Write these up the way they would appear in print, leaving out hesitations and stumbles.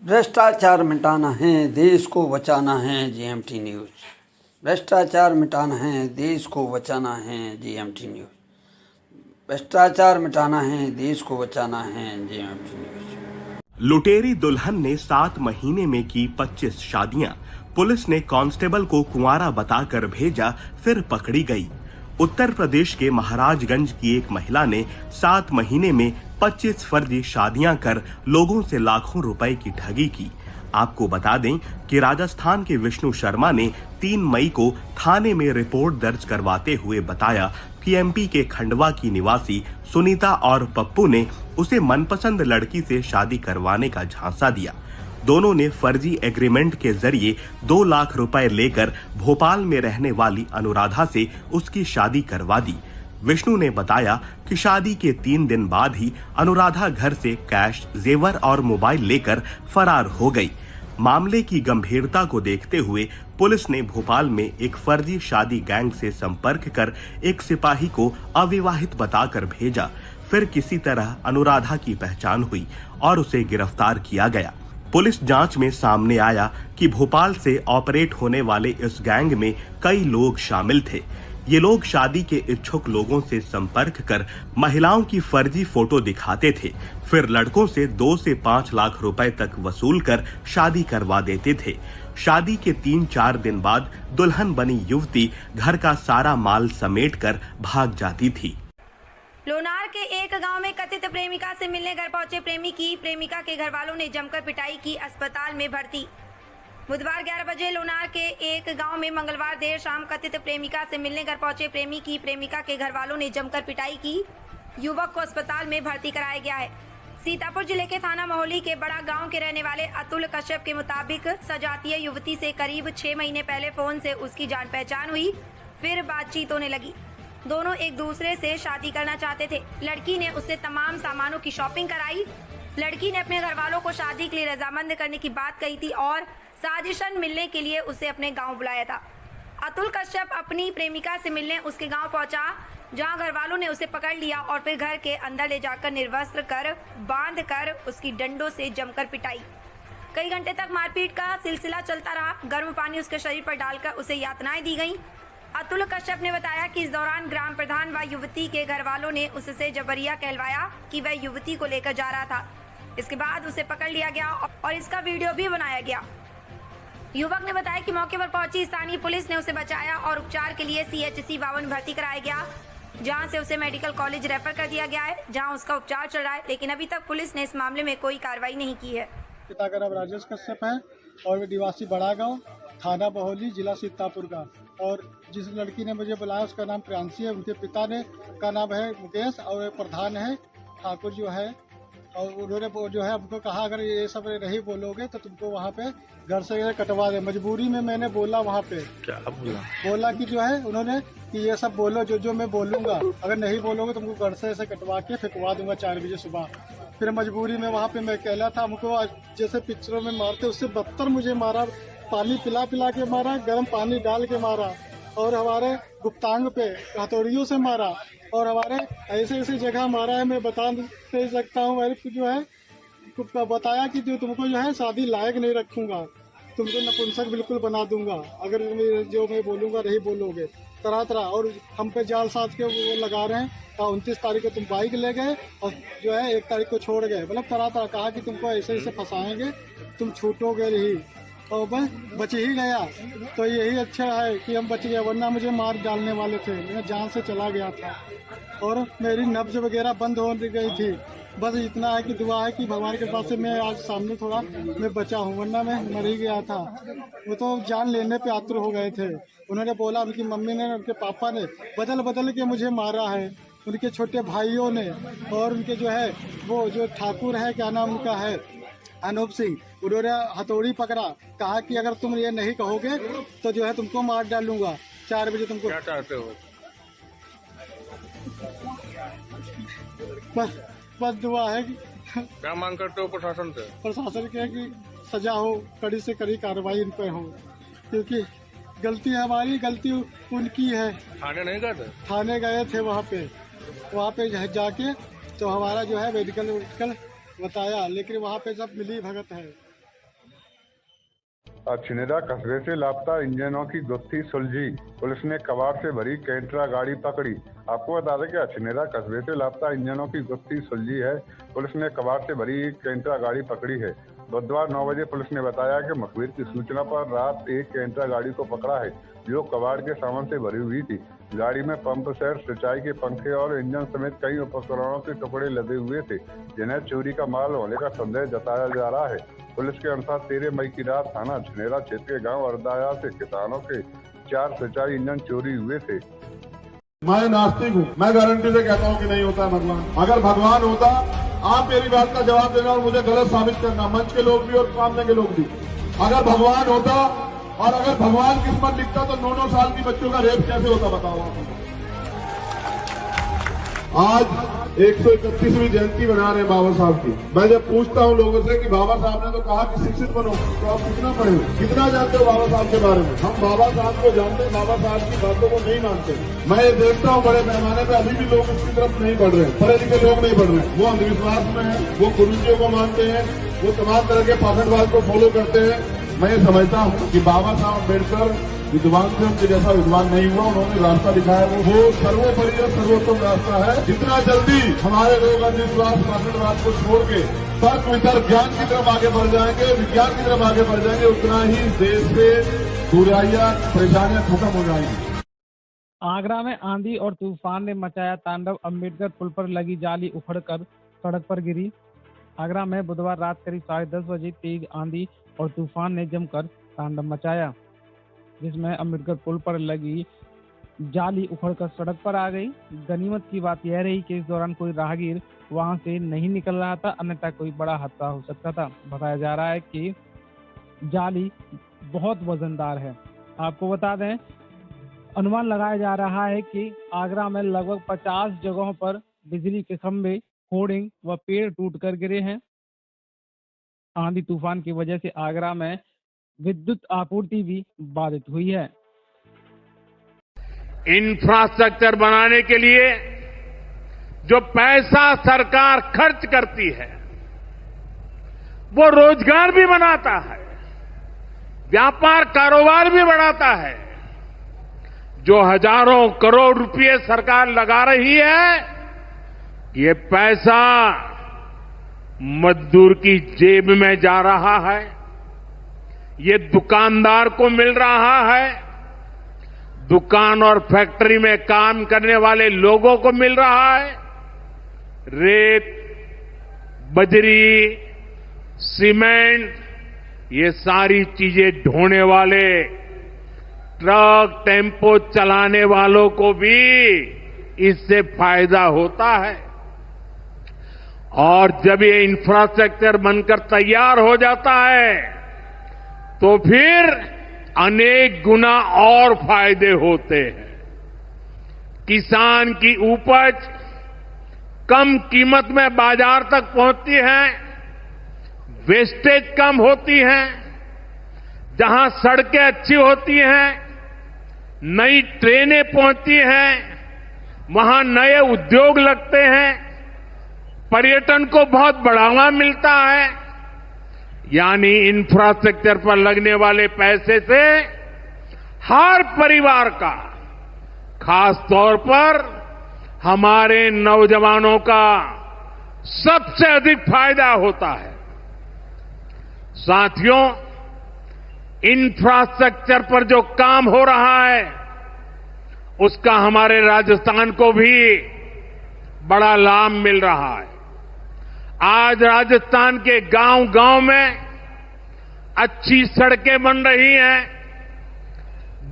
भ्रष्टाचार मिटाना है, देश को बचाना है। GMT news. भ्रष्टाचार मिटाना है, देश को बचाना है। GMT news. भ्रष्टाचार मिटाना है, देश को बचाना है। GMT news. लुटेरी दुल्हन ने 7 महीने में की 25 शादियां। पुलिस ने कांस्टेबल को कुंवारा बताकर भेजा, फिर पकड़ी गई। उत्तर प्रदेश के महाराजगंज की एक महिला ने 7 महीने में 25 फर्जी शादियां कर लोगों से लाखों रुपए की ठगी की। आपको बता दें कि राजस्थान के विष्णु शर्मा ने 3 मई को थाने में रिपोर्ट दर्ज करवाते हुए बताया कि एमपी के खंडवा की निवासी सुनीता और पप्पू ने उसे मनपसंद लड़की से शादी करवाने का झांसा दिया। दोनों ने फर्जी एग्रीमेंट के जरिए 2 लाख रुपए लेकर भोपाल में रहने वाली अनुराधा से उसकी शादी करवा दी। विष्णु ने बताया कि शादी के 3 दिन बाद ही अनुराधा घर से कैश, जेवर और मोबाइल लेकर फरार हो गई। मामले की गंभीरता को देखते हुए पुलिस ने भोपाल में एक फर्जी शादी गैंग से संपर्क कर एक सिपाही को अविवाहित बताकर भेजा। फिर किसी तरह अनुराधा की पहचान हुई और उसे गिरफ्तार किया गया। पुलिस जांच में सामने आया कि भोपाल से ऑपरेट होने वाले इस गैंग में कई लोग शामिल थे। ये लोग शादी के इच्छुक लोगों से संपर्क कर महिलाओं की फर्जी फोटो दिखाते थे, फिर लड़कों से 2 से 5 लाख रुपए तक वसूल कर शादी करवा देते थे। शादी के 3-4 दिन बाद दुल्हन बनी युवती घर का सारा माल समेट कर भाग जाती थी। लोनार के एक गांव में कथित प्रेमिका से मिलने घर पहुंचे प्रेमिका के घरवालों ने जमकर पिटाई की, अस्पताल में भर्ती। बुधवार 11 बजे लोनार के एक गांव में मंगलवार देर शाम कथित प्रेमिका से मिलने घर पहुंचे प्रेमिका के घरवालों ने जमकर पिटाई की। युवक को अस्पताल में भर्ती कराया गया है। सीतापुर जिले के थाना मोहली के बड़ा गांव के रहने वाले अतुल कश्यप के मुताबिक सजातीय युवती से करीब 6 महीने पहले फोन से उसकी जान पहचान हुई, फिर बातचीत होने लगी। दोनों एक दूसरे से शादी करना चाहते थे। लड़की ने उससे तमाम सामानों की शॉपिंग कराई। लड़की ने अपने घर वालों को शादी के लिए रजामंद करने की बात कही थी और साजिशन मिलने के लिए उसे अपने गांव बुलाया था। अतुल कश्यप अपनी प्रेमिका से मिलने उसके गांव पहुंचा, जहां घर वालों ने उसे पकड़ लिया और फिर घर के अंदर ले जाकर निर्वस्त्र कर बांध कर उसकी डंडों से जमकर पिटाई। कई घंटे तक मारपीट का सिलसिला चलता रहा। गर्म पानी उसके शरीर पर डालकर उसे यातनाएं दी गईं। अतुल कश्यप ने बताया कि इस दौरान ग्राम प्रधान व युवती के घर वालों ने उससे जबरिया कहलवाया कि वह युवती को लेकर जा रहा था। इसके बाद उसे पकड़ लिया गया और इसका वीडियो भी बनाया गया। युवक ने बताया कि मौके पर पहुंची स्थानीय पुलिस ने उसे बचाया और उपचार के लिए CHC 52 भर्ती कराया गया, जहां से उसे मेडिकल कॉलेज रेफर कर दिया गया है, जहां उसका उपचार चल रहा है। लेकिन अभी तक पुलिस ने इस मामले में कोई कार्रवाई नहीं की है। पिता का नाम राजेश कश्यप है और वे निवासी बड़ा गाँव, थाना बहोली, जिला सीतापुर का। और जिस लड़की ने मुझे बुलाया उसका नाम प्रियांशी है। उनके पिता ने का नाम है मुकेश और प्रधान है ठाकुर जो है। और उन्होंने जो है हमको कहा अगर ये सब नहीं बोलोगे तो तुमको वहाँ पे घर से कटवा दे। मजबूरी में मैंने बोला वहाँ पे। क्या बोला कि जो है उन्होंने कि ये सब बोलो जो मैं बोलूँगा, अगर नहीं बोलोगे तुमको घर से ऐसे कटवा के फेंकवा दूंगा 4 बजे सुबह। फिर मजबूरी में वहाँ पे मैं अकेला था। हमको जैसे पिक्चरों में मारते उससे बदतर मुझे मारा, पानी पिला के मारा, गर्म पानी डाल के मारा और हमारे गुप्तांग पे हथौड़ियों से मारा और हमारे ऐसे जगह मारा है। मैं बता नहीं सकता हूँ। मेरे जो है बताया कि जो तुमको जो है शादी लायक नहीं रखूँगा, तुमको नपुंसक बिल्कुल बना दूंगा अगर जो मैं बोलूँगा नहीं बोलोगे। तरह और हम पे जाल साथ के वो लगा रहे हैं। 29 तारीख को तुम बाइक ले गए और जो है 1 तारीख को छोड़ गए। मतलब तरह कहा कि तुमको ऐसे फंसाएंगे, तुम छूटोगे नहीं। और मैं बच ही गया तो यही अच्छा है कि हम बच गए, वरना मुझे मार डालने वाले थे। मैं जान से चला गया था और मेरी नब्ज वगैरह बंद हो गई थी। बस इतना है कि दुआ है कि भगवान के पास से मैं आज सामने थोड़ा मैं बचा हूँ, वरना मैं मर ही गया था। वो तो जान लेने पे आतुर हो गए थे। उन्होंने बोला, उनकी मम्मी ने, उनके पापा ने बदल के मुझे मारा है, उनके छोटे भाइयों ने। और उनके जो है वो जो ठाकुर है, क्या नाम उनका है, अनूप सिंह, उन्होंने हथौड़ी पकड़ा, कहा कि अगर तुम ये नहीं कहोगे तो जो है तुमको मार डालूंगा। 4 बजे तुमको क्या चाहते हो? बस दुआ है कि क्या मांग करते हो प्रशासन से? प्रशासन के कि सजा हो, कड़ी से कड़ी कार्रवाई इन पर हो, क्योंकि गलती हमारी, गलती उनकी है। थाने नहीं गए थे? थाने गए थे। वहाँ पे जाके तो हमारा जो है मेडिकल बताया, लेकिन वहाँ पे सब मिली भगत है। छिनेरा कस्बे से लापता इंजनों की गुत्थी सुलझी, पुलिस ने कबाड़ से भरी कैंटरा गाड़ी पकड़ी। आपको बता दें कि छिनेरा कस्बे से लापता इंजनों की गुत्थी सुलझी है, पुलिस ने कबाड़ से भरी कैंटरा गाड़ी पकड़ी है। बुधवार 9 बजे पुलिस ने बताया कि मुखबिर की सूचना पर रात एक कैंटरा गाड़ी को पकड़ा है, जो कबाड़ के सामान से भरी हुई थी। गाड़ी में पंप सेट, सिंचाई के पंखे और इंजन समेत कई उपकरणों के टुकड़े लदे हुए थे, जिन्हें चोरी का माल होने का संदेह जताया जा रहा है। पुलिस के अनुसार 13 मई की रात थाना छिनेरा क्षेत्र के गांव अरदाया से किसानों के 4 सिंचाई इंजन चोरी हुए थे। मैं नास्तिक हूँ, मैं गारंटी से कहता हूँ कि नहीं होता भगवान। अगर भगवान होता, आप मेरी बात का जवाब देना और मुझे गलत साबित करना, मंच के लोग भी और सामने के लोग भी। अगर भगवान होता और अगर भगवान किस्मत लिखता तो 9-9 साल की बच्चों का रेप कैसे होता बताओ आप। आज 131वीं जयंती मना रहे हैं बाबा साहब की। मैं जब पूछता हूँ लोगों से कि बाबा साहब ने तो कहा कि शिक्षित बनो, तो आप कितना पढ़े, कितना जानते हो बाबा साहब के बारे में? हम बाबा साहब को जानते हैं, बाबा साहब की बातों को नहीं मानते। मैं ये देखता हूँ बड़े पैमाने पे अभी भी लोग उसकी तरफ नहीं बढ़ रहे, पढ़े लिखे लोग नहीं बढ़ रहे। वो अंधविश्वास में है, वो गुरुजियों को मानते हैं, वो तमाम तरह के पाखंडवाद को फॉलो करते हैं। मैं ये समझता हूँ कि बाबा साहब अम्बेडकर विद्वान से उनके जैसा विद्वान नहीं हुआ, उन्होंने रास्ता दिखाया, वो सर्वोपरि और सर्वोत्तम रास्ता है। जितना जल्दी हमारे लोग अंधविश्वास पाखंडवाद को छोड़ के तर्क वितर्क ज्ञान की तरफ आगे बढ़ जाएंगे, विज्ञान की तरफ आगे बढ़ जाएंगे, उतना ही देश से बुराइयां परेशानियां खत्म हो जाएंगी। आगरा में आंधी और तूफान ने मचाया तांडव, अम्बेडकर पुल पर लगी जाली उखड़कर सड़क पर गिरी। आगरा में बुधवार रात करीब 10:30 बजे तेज आंधी और तूफान ने जमकर तांडव मचाया, जिसमें अम्बेडकर पुल पर लगी जाली उखड़कर सड़क पर आ गई। गनीमत की बात यह रही कि इस दौरान कोई राहगीर वहां से नहीं निकल रहा था, अन्यथा कोई बड़ा हादसा हो सकता था। बताया जा रहा है कि जाली बहुत वजनदार है। आपको बता दें, अनुमान लगाया जा रहा है कि आगरा में लगभग 50 जगहों पर बिजली के खंभे, होर्डिंग व पेड़ टूटकर गिरे हैं। आंधी तूफान की वजह से आगरा में विद्युत आपूर्ति भी बाधित हुई है। इंफ्रास्ट्रक्चर बनाने के लिए जो पैसा सरकार खर्च करती है, वो रोजगार भी बनाता है, व्यापार कारोबार भी बढ़ाता है। जो हजारों करोड़ रुपए सरकार लगा रही है, ये पैसा मजदूर की जेब में जा रहा है, ये दुकानदार को मिल रहा है, दुकान और फैक्ट्री में काम करने वाले लोगों को मिल रहा है। रेत, बजरी, सीमेंट, ये सारी चीजें ढोने वाले ट्रक, टेम्पो चलाने वालों को भी इससे फायदा होता है। और जब ये इंफ्रास्ट्रक्चर बनकर तैयार हो जाता है, तो फिर अनेक गुना और फायदे होते हैं। किसान की उपज कम कीमत में बाजार तक पहुंचती है, वेस्टेज कम होती है, जहां सड़कें अच्छी होती हैं, नई ट्रेनें पहुंचती हैं, वहां नए उद्योग लगते हैं, पर्यटन को बहुत बढ़ावा मिलता है। यानी इंफ्रास्ट्रक्चर पर लगने वाले पैसे से हर परिवार का, खास तौर पर हमारे नौजवानों का सबसे अधिक फायदा होता है। साथियों, इंफ्रास्ट्रक्चर पर जो काम हो रहा है, उसका हमारे राजस्थान को भी बड़ा लाभ मिल रहा है। आज राजस्थान के गांव-गांव में अच्छी सड़कें बन रही हैं,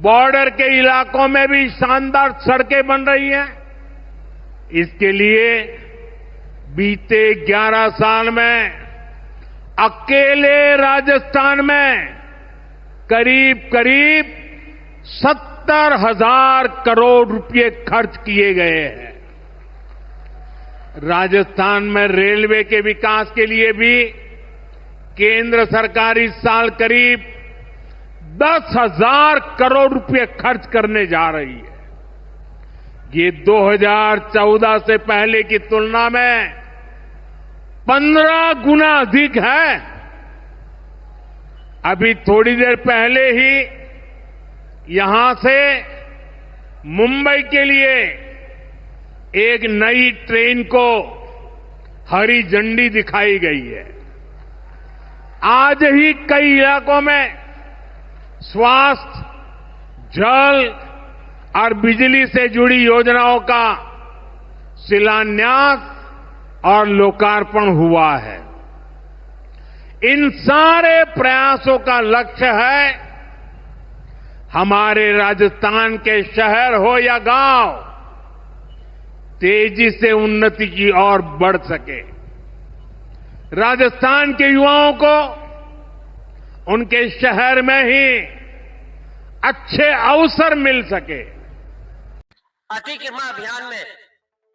बॉर्डर के इलाकों में भी शानदार सड़कें बन रही हैं। इसके लिए बीते 11 साल में अकेले राजस्थान में करीब 70,000 करोड़ रुपए खर्च किए गए हैं। राजस्थान में रेलवे के विकास के लिए भी केंद्र सरकार इस साल करीब 10,000 करोड़ रुपए खर्च करने जा रही है। ये 2014 से पहले की तुलना में 15 गुना अधिक है। अभी थोड़ी देर पहले ही यहां से मुंबई के लिए एक नई ट्रेन को हरी झंडी दिखाई गई है। आज ही कई इलाकों में स्वास्थ्य, जल और बिजली से जुड़ी योजनाओं का शिलान्यास और लोकार्पण हुआ है। इन सारे प्रयासों का लक्ष्य है हमारे राजस्थान के शहर हो या गांव तेजी से उन्नति की ओर बढ़ सके, राजस्थान के युवाओं को उनके शहर में ही अच्छे अवसर मिल सके। अतिक्रमण अभियान में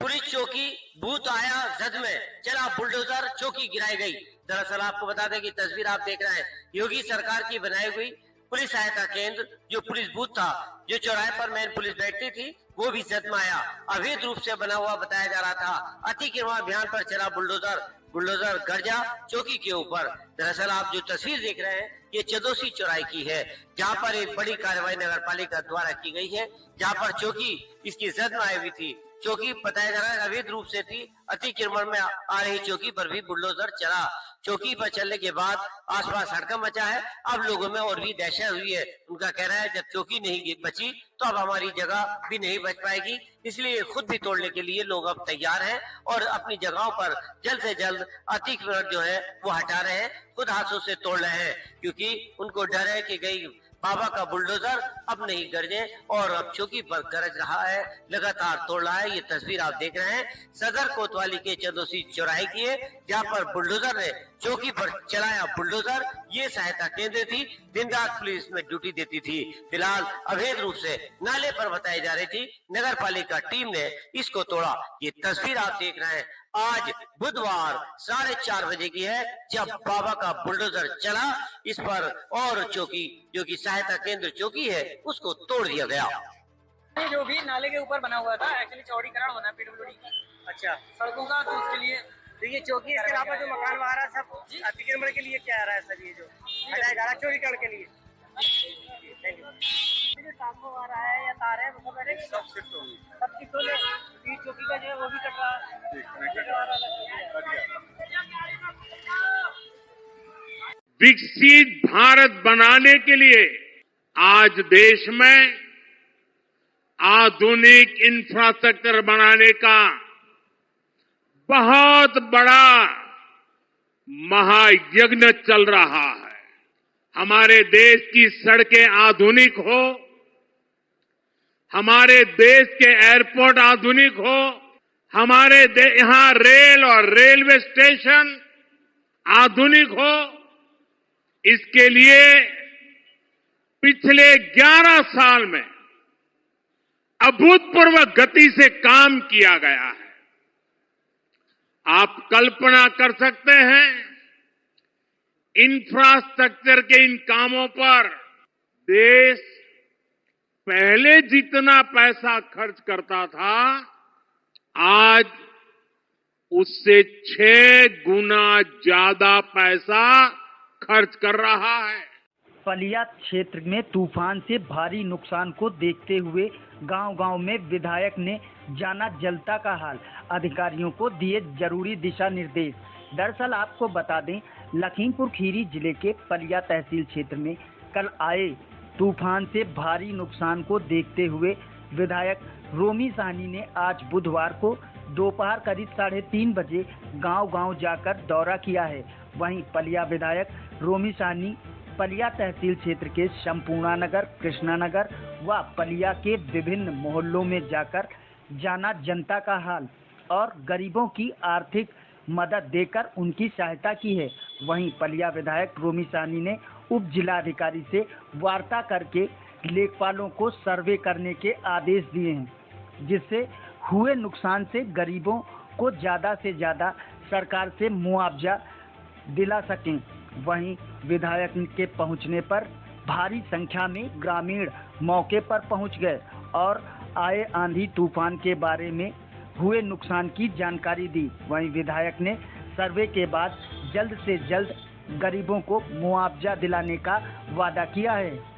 पुलिस चौकी बूथ आया जद में चला बुलडोजर, चौकी गिराई गई। दरअसल आपको बता दें कि तस्वीर आप देख रहे हैं योगी सरकार की बनाई हुई पुलिस सहायता केंद्र, जो पुलिस बूथ था, जो चौराहे पर मेन पुलिस बैठती थी, वो भी जद में आया। अवैध रूप से बना हुआ बताया जा रहा था। अतिक्रमण अभियान पर चला बुलडोजर गर्जा चौकी के ऊपर। दरअसल आप जो तस्वीर देख रहे हैं ये चदोसी चौराहे की है, जहां पर एक बड़ी कार्रवाई नगर पालिका द्वारा की गई है, जहां पर चौकी इसकी जद में आई हुई थी। चौकी बताया जा रहा है अवैध रूप से थी। अतिक्रमण में आ रही चौकी पर भी बुलडोजर चला। चौकी पर चलने के बाद आसपास हड़कंप मचा है। अब लोगों में और भी दहशत हुई है। उनका कहना है जब चौकी नहीं बची तो अब हमारी जगह भी नहीं बच पाएगी, इसलिए खुद भी तोड़ने के लिए लोग अब तैयार हैं और अपनी जगहों पर जल्द से जल्द अतिक्रमण जो है वो हटा रहे हैं, खुद हाथों से तोड़ रहे हैं, क्योंकि उनको डर है कि गई बाबा का बुलडोजर अब नहीं गरजे और अब चौकी पर गरज रहा है, लगातार तोड़ रहा है। ये तस्वीर आप देख रहे हैं सदर कोतवाली के चंदोसी चौराहे की है, जहां पर बुलडोजर ने चौकी पर चलाया बुलडोजर। ये सहायता केंद्र थी, दिन रात पुलिस में ड्यूटी देती थी। फिलहाल अवैध रूप से नाले पर बताई जा रही थी, नगर पालिका टीम ने इसको तोड़ा। ये तस्वीर आप देख रहे हैं आज बुधवार 4:30 बजे की है, जब बाबा का बुलडोजर चला इस पर और चौकी जो कि सहायता केंद्र चौकी है उसको तोड़ दिया गया। ये जो भी नाले के ऊपर बना हुआ था एक्चुअली चौड़ीकरण होना है पीडब्ल्यूडी की, अच्छा सड़कों का, तो उसके लिए तो ये चौकी इसके अलावा जो मकान वहाँ रहा सब अतिक्रमण के लिए क्या आ रहा है सर, ये जो हटाया जा रहा है चौड़ीकरण के लिए। Thank you. जो टापो आ रहा है या तार है वो सब शिफ्ट होगी, सब शिफ्ट हो गए। बीच चौकी का जो है वो भी कट रहा है। विकसित भारत बनाने के लिए आज देश में आधुनिक इंफ्रास्ट्रक्चर बनाने का बहुत बड़ा महायज्ञ चल रहा है। हमारे देश की सड़कें आधुनिक हो, हमारे देश के एयरपोर्ट आधुनिक हो, हमारे यहां रेल और रेलवे स्टेशन आधुनिक हो, इसके लिए पिछले 11 साल में अभूतपूर्व गति से काम किया गया है। आप कल्पना कर सकते हैं इंफ्रास्ट्रक्चर के इन कामों पर देश पहले जितना पैसा खर्च करता था आज उससे 6 गुना ज्यादा पैसा खर्च कर रहा है। पलिया क्षेत्र में तूफान से भारी नुकसान को देखते हुए गांव-गांव में विधायक ने जाना जनता का हाल, अधिकारियों को दिए जरूरी दिशा निर्देश। दरअसल आपको बता दें लखीमपुर खीरी जिले के पलिया तहसील क्षेत्र में कल आए तूफान से भारी नुकसान को देखते हुए विधायक रोमी साहनी ने आज बुधवार को दोपहर करीब 3:30 बजे गांव-गांव जाकर दौरा किया है। वहीं पलिया विधायक रोमी साहनी पलिया तहसील क्षेत्र के संपूर्णा नगर, कृष्णा नगर व पलिया के विभिन्न मोहल्लों में जाकर जाना जनता का हाल और गरीबों की आर्थिक मदद देकर उनकी सहायता की है। वहीं पलिया विधायक रोमी साहनी ने उप जिलाधिकारी से वार्ता करके लेखपालों को सर्वे करने के आदेश दिए हैं, जिससे हुए नुकसान से गरीबों को ज़्यादा से ज़्यादा सरकार से मुआवजा दिला सकें। वहीं विधायक के पहुंचने पर भारी संख्या में ग्रामीण मौके पर पहुंच गए और आए आंधी तूफान के बारे में हुए नुकसान की जानकारी दी। वहीं विधायक ने सर्वे के बाद जल्द से जल्द गरीबों को मुआवजा दिलाने का वादा किया है।